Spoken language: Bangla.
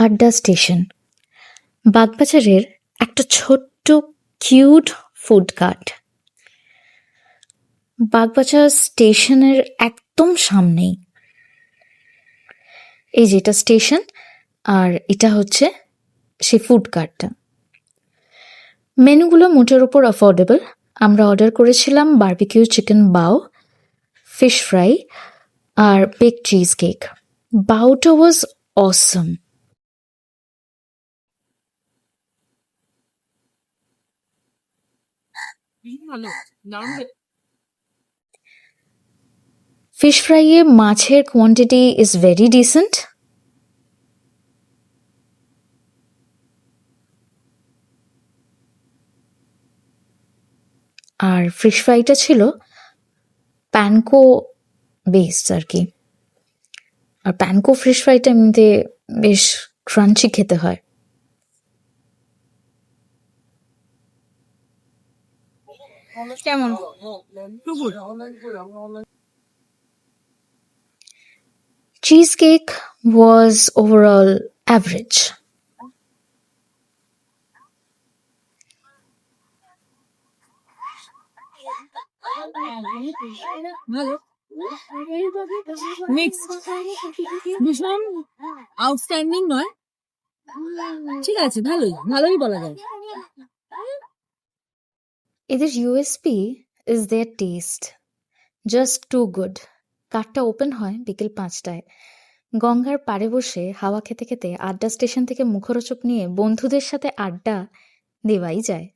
আড্ডা স্টেশন বাগবাজারের একটা ছোট্ট কিউট ফুড কার্ট। বাগবাজার স্টেশনের একদম সামনেই। এই যেটা স্টেশন, আর এটা হচ্ছে সেই ফুড কার্টটা। মেনুগুলো মোটের ওপর অ্যাফোর্ডেবল। আমরা অর্ডার করেছিলাম barbecue chicken bao, fish fry আর বেক চিজ কেক। বাওটা ওয়াজ অসম। ফিশ ফ্রাইয়ে মাছের কোয়ান্টিটি ইজ ভেরি ডিসেন্ট। আর ফিশ ফ্রাইটা ছিল প্যানকো বেসড আর কি। আর প্যানকো ফিশ ফ্রাইটা এমনিতে বেশ ক্রাঞ্চি খেতে হয়। কেমন? Cheesecake was overall average. ভালো, মিক্সড, ভীষণ আউটস্ট্যান্ডিং নয়, ঠিক আছে, ভালোই বলা যায়। এদের USP is their taste, just too good. কারটা ওপেন হয় বিকেল 5টায়। গঙ্গার পাড়ে বসে হাওয়া খেতে খেতে আড্ডা স্টেশন থেকে মুখরোচক নিয়ে বন্ধুদের সাথে আড্ডা দেওয়াই যায়।